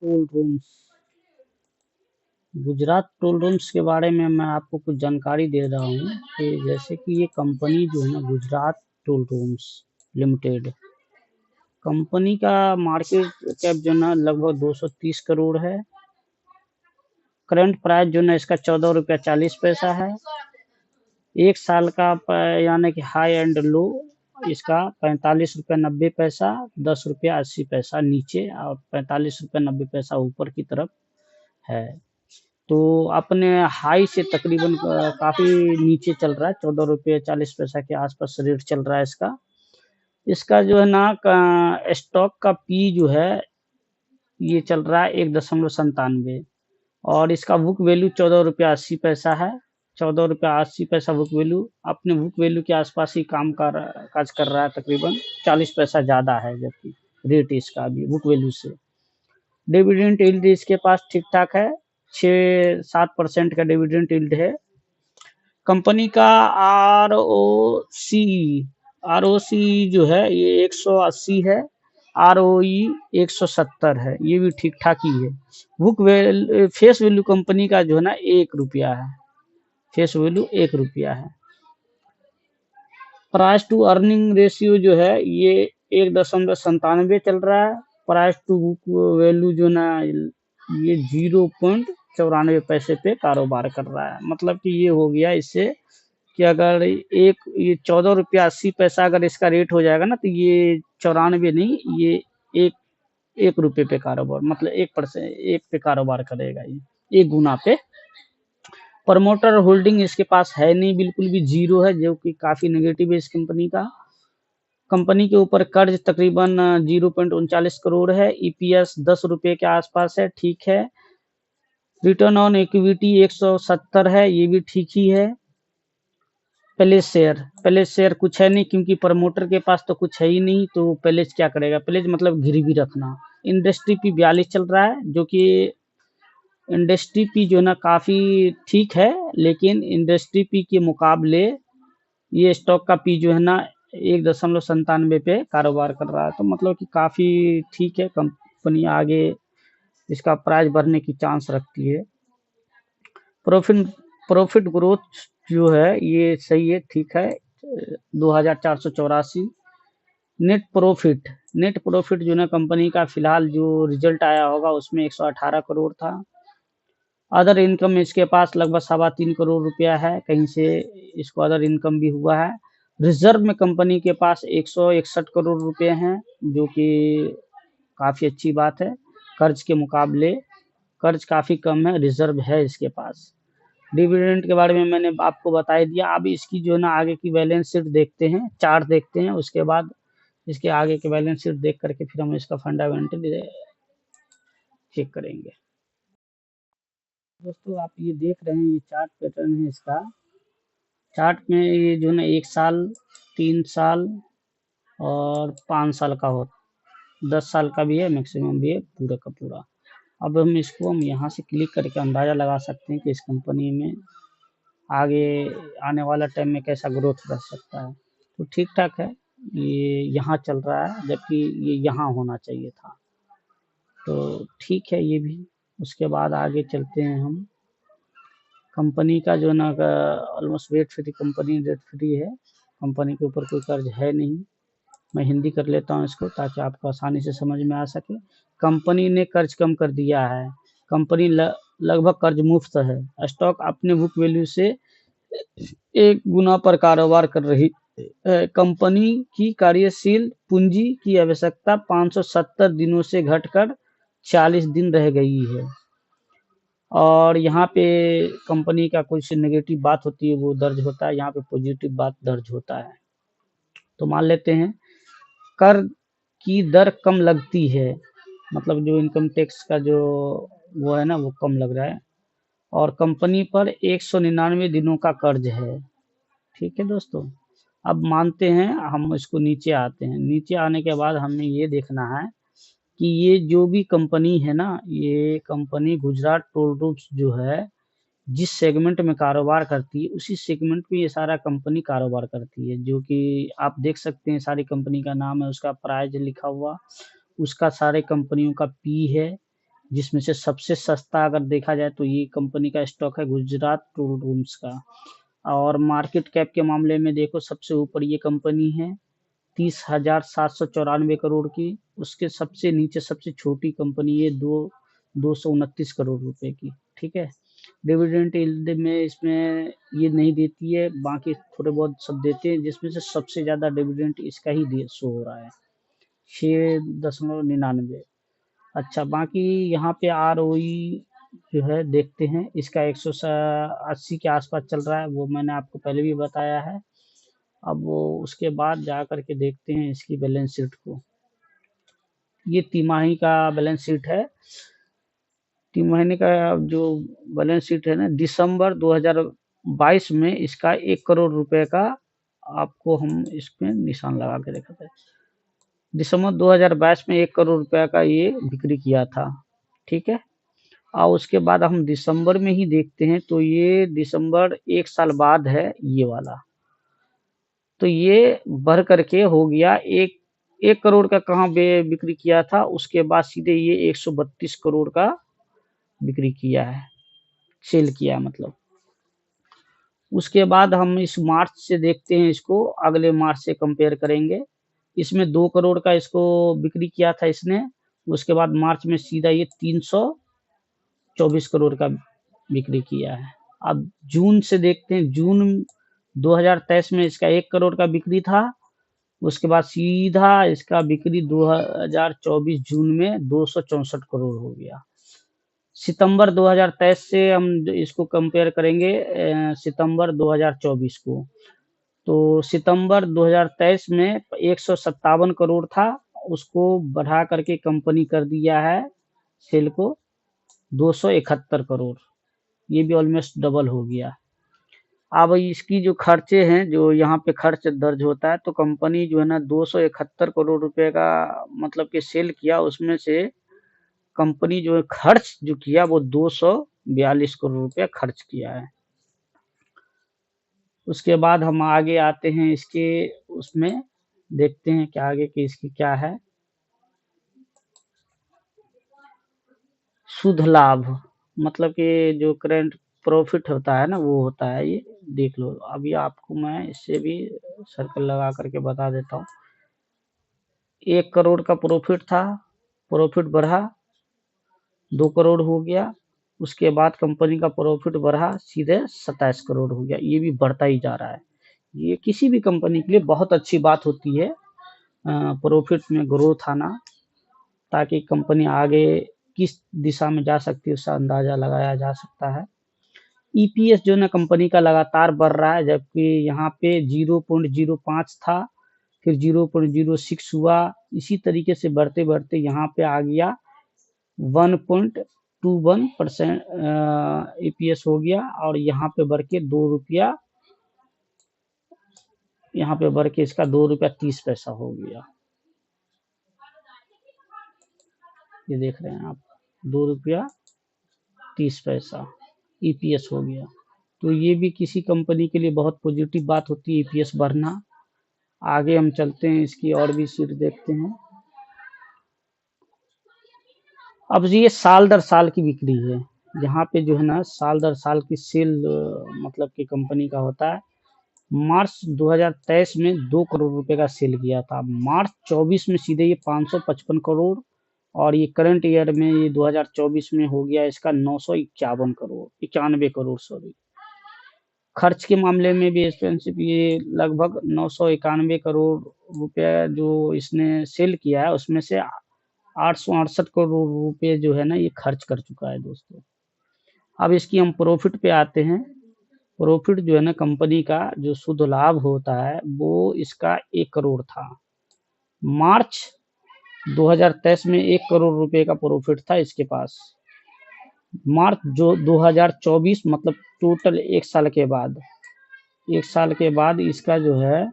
Toll rooms. Gujarat toll rooms के बारे में मैं आपको कुछ जानकारी दे रहा हूँ कि जैसे कि ये कंपनी जो है ना, Gujarat toll rooms limited, company का मार्केट कैप जो है ना लगभग 230 करोड़ है। करंट प्राइस जो है ना इसका 14 रुपया 40 पैसा है। एक साल का यानी कि हाई एंड लो इसका 45 रुपया 90 पैसा, 10 रुपया 80 पैसा नीचे और 45 रुपया 90 पैसा ऊपर की तरफ है। तो अपने हाई से तकरीबन काफी नीचे चल रहा है, 14 रुपये 40 पैसा के आसपास रेट चल रहा है इसका। इसका जो है ना स्टॉक का पी जो है ये चल रहा है 1.97 और इसका बुक वैल्यू 14 रुपया 80 पैसा है। 14 रुपया 80 पैसा बुक वैल्यू, अपने बुक वैल्यू के आसपास ही काज कर रहा है, तकरीबन 40 पैसा ज़्यादा है जबकि रेट इसका अभी बुक वैल्यू से। डिविडेंड यील्ड इसके पास ठीक ठाक है, 6-7% का डिविडेंड यील्ड है। कंपनी का आर ओ सी जो है ये 180 है, ROE 170 है, ये भी ठीक ठाक ही है। फेस वैल्यू कंपनी का जो है ना 1 रुपया है, फेस वैल्यू 1 रुपया है। प्राइस टू अर्निंग रेशियो जो है ये 1.97 चल रहा है। प्राइस टू बुक वैल्यू जो ना ये 0.94 पे कारोबार कर रहा है। मतलब कि ये हो गया इससे कि अगर ये 14 रुपया 80 पैसा अगर इसका रेट हो जाएगा ना तो ये 94 नहीं, ये एक 1 रुपये पे कारोबार, मतलब 1 पे कारोबार करेगा, ये 1 गुना पे। प्रमोटर होल्डिंग इसके पास है नहीं, बिल्कुल भी जीरो है, जो कि काफी नेगेटिव है इस कंपनी का। कंपनी के ऊपर कर्ज तकरीबन 0.39 करोड़ है। ईपीएस 10 रुपये के आसपास है, ठीक है। रिटर्न ऑन इक्विटी 170 है, ये भी ठीक ही है। प्लेस शेयर कुछ है नहीं, क्योंकि प्रमोटर के पास तो कुछ है ही नहीं, तो प्लेस क्या करेगा? प्लेस मतलब गिरवी रखना। इंडस्ट्री पी 42 चल रहा है, जो कि इंडस्ट्री पी जो ना काफी ठीक है, लेकिन इंडस्ट्री पी के मुकाबले ये स्टॉक का पी जो है ना 1.97 पे कारोबार कर रहा है। तो मतलब कि काफी ठीक है, कंपनी आगे इसका प्राइस बढ़ने की चांस रखती है। प्रॉफिट प्रॉफिट ग्रोथ जो है ये सही है, ठीक है, 2484। नेट प्रॉफिट जो ना कंपनी का फिलहाल जो रिजल्ट आया होगा उसमें 118 करोड़ था। अदर इनकम इसके पास लगभग 3.25 करोड़ रुपया है, कहीं से इसको अदर इनकम भी हुआ है। रिजर्व में कंपनी के पास 161 करोड़ रुपए हैं, जो कि काफी अच्छी बात है। कर्ज के मुकाबले कर्ज काफी कम है, रिजर्व है इसके पास। डिविडेंड के बारे में मैंने आपको बता ही दिया। अब इसकी जो है ना आगे की बैलेंस शीट देखते हैं, चार्ट देखते हैं, उसके बाद इसके आगे के बैलेंस शीट देख करके फिर हम इसका फंडामेंटल चेक करेंगे। दोस्तों आप ये देख रहे हैं, ये चार्ट पैटर्न है इसका। चार्ट में ये जो है ना 1 साल, 3 साल और 5 साल का हो, 10 साल का भी है, मैक्सिमम भी है, पूरा का पूरा। अब हम यहाँ से क्लिक करके अंदाजा लगा सकते हैं कि इस कंपनी में आगे आने वाला टाइम में कैसा ग्रोथ रह सकता है। तो ठीक ठाक है, ये यहाँ चल रहा है, जबकि ये यहाँ होना चाहिए था। तो ठीक है ये भी। उसके बाद आगे चलते हैं हम। कंपनी का जो ना almost debt free company, debt free है, कंपनी के ऊपर कोई कर्ज है नहीं। मैं हिंदी कर लेता हूँ इसको ताकि आपको आसानी से समझ में आ सके। कंपनी ने कर्ज कम कर दिया है, कंपनी लगभग कर्ज मुक्त है। स्टॉक अपने बुक वैल्यू से 1 गुना पर कारोबार कर रही है। कंपनी की कार्यशील पूंजी की आवश्यकता 570 दिनों से घटकर 40 दिन रह गई है। और यहाँ पे कंपनी का कुछ नेगेटिव बात होती है वो दर्ज होता है, यहाँ पे पॉजिटिव बात दर्ज होता है। तो मान लेते हैं कर की दर कम लगती है, मतलब जो इनकम टैक्स का जो वो है ना वो कम लग रहा है। और कंपनी पर 199 दिनों का कर्ज है। ठीक है दोस्तों, अब मानते हैं, हम इसको नीचे आते हैं। नीचे आने के बाद हमें ये देखना है कि ये जो भी कंपनी है ना, ये कंपनी गुजरात टोल रूट्स जो है, जिस सेगमेंट में कारोबार करती है उसी सेगमेंट में ये सारा कंपनी कारोबार करती है। जो कि आप देख सकते हैं, सारी कंपनी का नाम है, उसका प्राइस लिखा हुआ, उसका सारे कंपनियों का पी है, जिसमें से सबसे सस्ता अगर देखा जाए तो ये कंपनी का स्टॉक है गुजरात टूर रूम्स का। और मार्केट कैप के मामले में देखो सबसे ऊपर ये कंपनी है 30,794 करोड़ की। उसके सबसे नीचे सबसे छोटी कंपनी है 229 करोड़ रुपए की। ठीक है। डिविडेंड यील्ड में इसमें ये नहीं देती है, बाकी थोड़े बहुत सब देते हैं, जिसमें से सबसे ज्यादा डिविडेंड इसका ही शो हो रहा है 6.99। अच्छा, बाकी यहाँ पे ROE जो है देखते हैं, इसका 180 के आसपास चल रहा है, वो मैंने आपको पहले भी बताया है। अब वो उसके बाद जा करके देखते हैं इसकी बैलेंस शीट को। ये तिमाही का बैलेंस शीट है। 3 महीने का जो बैलेंस शीट है ना, दिसंबर 2022 में इसका 1 करोड़ रुपए का आपको हम इसमें निशान लगा के दिखाते हैं। दिसंबर 2022 में 1 करोड़ रुपए का ये बिक्री किया था। ठीक है। और उसके बाद हम दिसंबर में ही देखते हैं तो ये दिसंबर 1 साल बाद है ये वाला। तो ये बढ़ करके हो गया 1 करोड़ का कहाँ बिक्री किया था, उसके बाद सीधे ये 132 करोड़ का बिक्री किया है, सेल किया मतलब। उसके बाद हम इस मार्च से देखते हैं, इसको अगले मार्च से कंपेयर करेंगे। इसमें 2 करोड़ का इसको बिक्री किया था इसने। उसके बाद मार्च में सीधा ये 324 करोड़ का बिक्री किया है। अब जून से देखते हैं, जून 2023 में इसका 1 करोड़ का बिक्री था। उसके बाद सीधा इसका बिक्री 2024 जून में 264 करोड़ हो गया। सितंबर 2023 से हम इसको कंपेयर करेंगे सितंबर 2024 को, तो सितंबर 2023 में 157 करोड़ था, उसको बढ़ा करके कंपनी कर दिया है सेल को 271 करोड़। ये भी ऑलमोस्ट डबल हो गया। अब इसकी जो खर्चे हैं, जो यहाँ पे खर्च दर्ज होता है, तो कंपनी जो है ना 271 करोड़ रुपए का मतलब कि सेल किया, उसमें से कंपनी जो है खर्च जो किया वो 242 करोड़ रुपया खर्च किया है। उसके बाद हम आगे आते हैं इसके उसमें, देखते हैं कि आगे की इसकी क्या है। शुद्ध लाभ मतलब कि जो करंट प्रॉफिट होता है ना, वो होता है ये, देख लो। अभी आपको मैं इससे भी सर्कल लगा करके बता देता हूँ। 1 करोड़ का प्रॉफिट था, प्रॉफिट बढ़ा 2 करोड़ हो गया। उसके बाद कंपनी का प्रॉफिट बढ़ा सीधे 27 करोड़ हो गया। ये भी बढ़ता ही जा रहा है। ये किसी भी कंपनी के लिए बहुत अच्छी बात होती है, प्रॉफिट में ग्रोथ आना, ताकि कंपनी आगे किस दिशा में जा सकती है उसका अंदाजा लगाया जा सकता है। ईपीएस जो ना कंपनी का लगातार बढ़ रहा है, जबकि यहाँ पे 0.05 था, फिर 0.06 हुआ, इसी तरीके से बढ़ते बढ़ते यहाँ पे आ गया 1.21% ईपीएस हो गया। और यहाँ पे बढ़ के 2 रुपया, यहाँ पे बढ़ के इसका 2 रुपया 30 पैसा हो गया। ये देख रहे हैं आप, 2 रुपया 30 पैसा ईपीएस हो गया। तो ये भी किसी कंपनी के लिए बहुत पॉजिटिव बात होती है, ईपीएस बढ़ना। आगे हम चलते हैं, इसकी और भी शीट देखते हैं। अब ये साल दर साल की बिक्री है। यहाँ पे जो है ना साल दर साल की सेल मतलब कि कंपनी का होता है। मार्च 2023 में 2 करोड़ रुपए का सेल किया था। मार्च 24 में सीधे ये 555 करोड़, और ये करंट ईयर में ये 2024 में हो गया इसका 951 करोड़, 91 करोड़ सॉरी। खर्च के मामले में भी एक्सपेंसिव, ये लगभग 991 करोड़ रुपया जो इसने सेल किया है, उसमें से 868 करोड़ रुपए जो है ना ये खर्च कर चुका है दोस्तों। अब इसकी हम प्रॉफिट पे आते हैं। प्रॉफिट जो है ना कंपनी का जो शुद्ध लाभ होता है वो इसका 1 करोड़ था। मार्च 2023 में 1 करोड़ रुपए का प्रॉफिट था इसके पास। मार्च जो 2024 मतलब टोटल 1 साल के बाद, 1 साल के बाद इसका जो है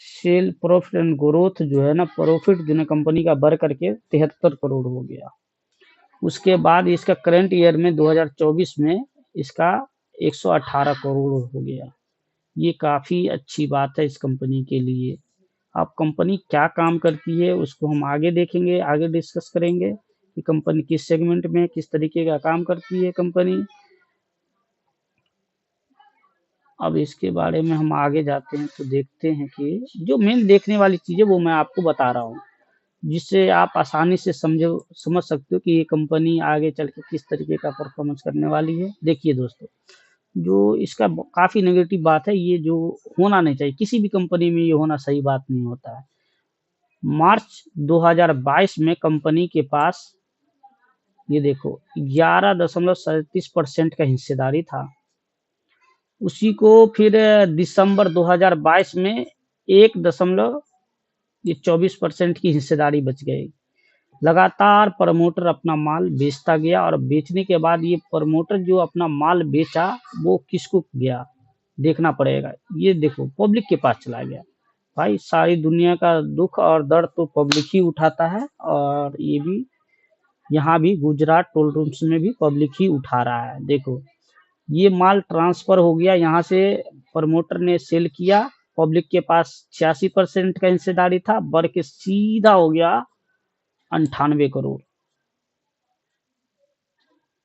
सेल प्रॉफिट एंड ग्रोथ जो है ना, प्रॉफिट जो है कंपनी का बढ़ करके 73 करोड़ हो गया। उसके बाद इसका करंट ईयर में 2024 में इसका 118 करोड़ हो गया। ये काफी अच्छी बात है इस कंपनी के लिए। अब कंपनी क्या काम करती है उसको हम आगे देखेंगे, आगे डिस्कस करेंगे कि कंपनी किस सेगमेंट में किस तरीके का काम करती है कंपनी। अब इसके बारे में हम आगे जाते हैं तो देखते हैं कि जो मेन देखने वाली चीज़ है वो मैं आपको बता रहा हूँ, जिससे आप आसानी से समझ सकते हो कि ये कंपनी आगे चल के किस तरीके का परफॉर्मेंस करने वाली है। देखिए दोस्तों, जो इसका काफ़ी नेगेटिव बात है, ये जो होना नहीं चाहिए किसी भी कंपनी में, ये होना सही बात नहीं होता है। मार्च 2022 में कंपनी के पास ये देखो 11.37% का हिस्सेदारी था। उसी को फिर दिसंबर 2022 में 1.24% की हिस्सेदारी बच गई। लगातार प्रमोटर अपना माल बेचता गया और बेचने के बाद ये प्रमोटर जो अपना माल बेचा वो किसको गया देखना पड़ेगा। ये देखो पब्लिक के पास चला गया। भाई सारी दुनिया का दुख और दर्द तो पब्लिक ही उठाता है, और ये भी यहाँ भी गुजरात टोल रूम्स में भी पब्लिक ही उठा रहा है। देखो ये माल ट्रांसफर हो गया, यहाँ से प्रमोटर ने सेल किया, पब्लिक के पास 86% का हिस्सेदारी था, बढ़ के सीधा हो गया 98 करोड़।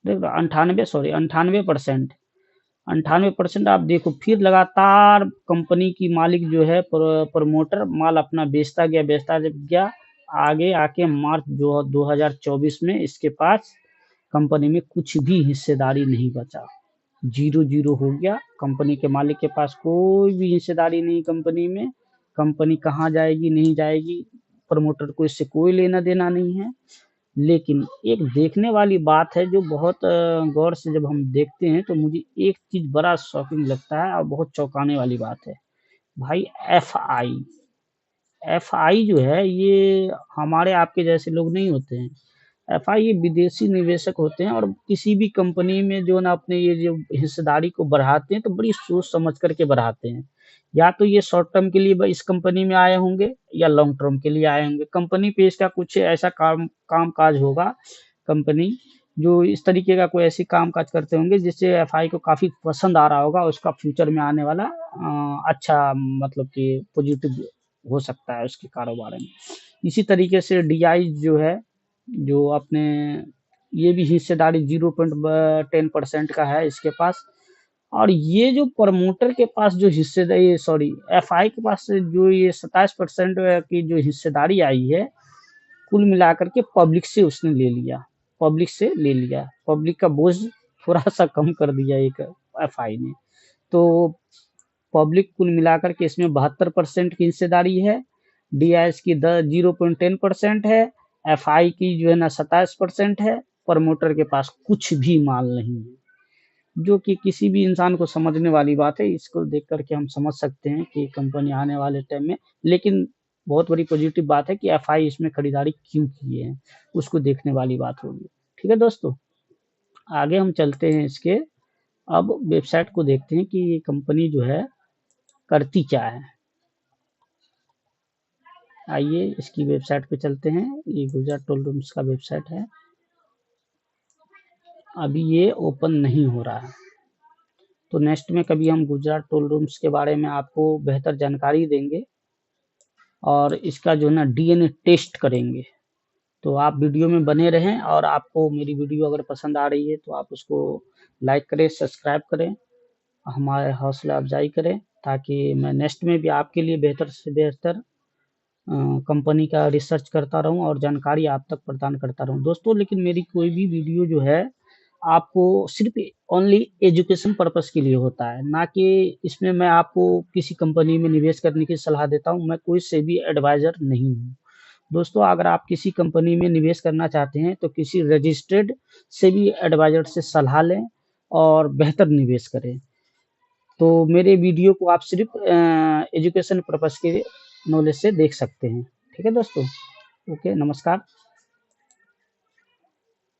देखो 98% 98%। आप देखो फिर लगातार कंपनी की मालिक जो है प्रमोटर माल अपना बेचता जब गया, आगे आके मार्च 2024 में इसके पास कंपनी में कुछ भी हिस्सेदारी नहीं बचा, 0-0 हो गया। कंपनी के मालिक के पास कोई भी हिस्सेदारी नहीं कंपनी में। कंपनी कहाँ जाएगी नहीं जाएगी, प्रमोटर को इससे कोई लेना देना नहीं है। लेकिन एक देखने वाली बात है जो बहुत गौर से जब हम देखते हैं तो मुझे एक चीज बड़ा शॉकिंग लगता है और बहुत चौंकाने वाली बात है। भाई एफ आई जो है ये हमारे आपके जैसे लोग नहीं होते हैं। एफआई ये विदेशी निवेशक होते हैं, और किसी भी कंपनी में जो ना अपने ये जो हिस्सेदारी को बढ़ाते हैं तो बड़ी सोच समझ करके बढ़ाते हैं। या तो ये शॉर्ट टर्म के लिए इस कंपनी में आए होंगे या लॉन्ग टर्म के लिए आए होंगे। कंपनी पे इसका कुछ ऐसा काम काज होगा, कंपनी जो इस तरीके का कोई ऐसी काम काज करते होंगे जिससे एफआई को काफी पसंद आ रहा होगा, उसका फ्यूचर में आने वाला अच्छा मतलब कि पॉजिटिव हो सकता है उसके कारोबार में। इसी तरीके से डीआई जो है, जो अपने ये भी हिस्सेदारी 0.10% का है इसके पास। और ये जो प्रमोटर के पास जो हिस्सेदारी, सॉरी एफआई के पास जो ये 27% की जो हिस्सेदारी आई है, कुल मिलाकर के पब्लिक से उसने ले लिया, पब्लिक का बोझ थोड़ा सा कम कर दिया एक एफआई ने। तो पब्लिक कुल मिलाकर के इसमें 72% की हिस्सेदारी है, डीआईएस की 0.10% है, एफआई की जो है ना 27% है, प्रमोटर के पास कुछ भी माल नहीं है, जो कि किसी भी इंसान को समझने वाली बात है। इसको देख करके हम समझ सकते हैं कि कंपनी आने वाले टाइम में, लेकिन बहुत बड़ी पॉजिटिव बात है कि एफआई इसमें खरीदारी क्यों किए हैं, उसको देखने वाली बात होगी। ठीक है दोस्तों, आगे हम चलते हैं इसके, अब वेबसाइट को देखते हैं कि ये कंपनी जो है करती क्या है। आइए इसकी वेबसाइट पे चलते हैं। ये गुजरात टोल रूम्स का वेबसाइट है, अभी ये ओपन नहीं हो रहा है, तो नेक्स्ट में कभी हम गुजरात टोल रूम्स के बारे में आपको बेहतर जानकारी देंगे और इसका जो है ना डीएनए टेस्ट करेंगे। तो आप वीडियो में बने रहें, और आपको मेरी वीडियो अगर पसंद आ रही है तो आप उसको लाइक करें, सब्सक्राइब करें, हमारे हौसला अफजाई करें, ताकि मैं नेक्स्ट में भी आपके लिए बेहतर से बेहतर कंपनी का रिसर्च करता रहूं और जानकारी आप तक प्रदान करता रहूं दोस्तों। लेकिन मेरी कोई भी वीडियो जो है आपको सिर्फ ओनली एजुकेशन पर्पस के लिए होता है, ना कि इसमें मैं आपको किसी कंपनी में निवेश करने की सलाह देता हूं। मैं कोई से भी एडवाइजर नहीं हूं दोस्तों। अगर आप किसी कंपनी में निवेश करना चाहते हैं तो किसी रजिस्टर्ड से भी एडवाइजर से सलाह लें और बेहतर निवेश करें। तो मेरे वीडियो को आप सिर्फ एजुकेशन पर्पस के नॉलेज से देख सकते हैं। ठीक है दोस्तों, ओके, नमस्कार।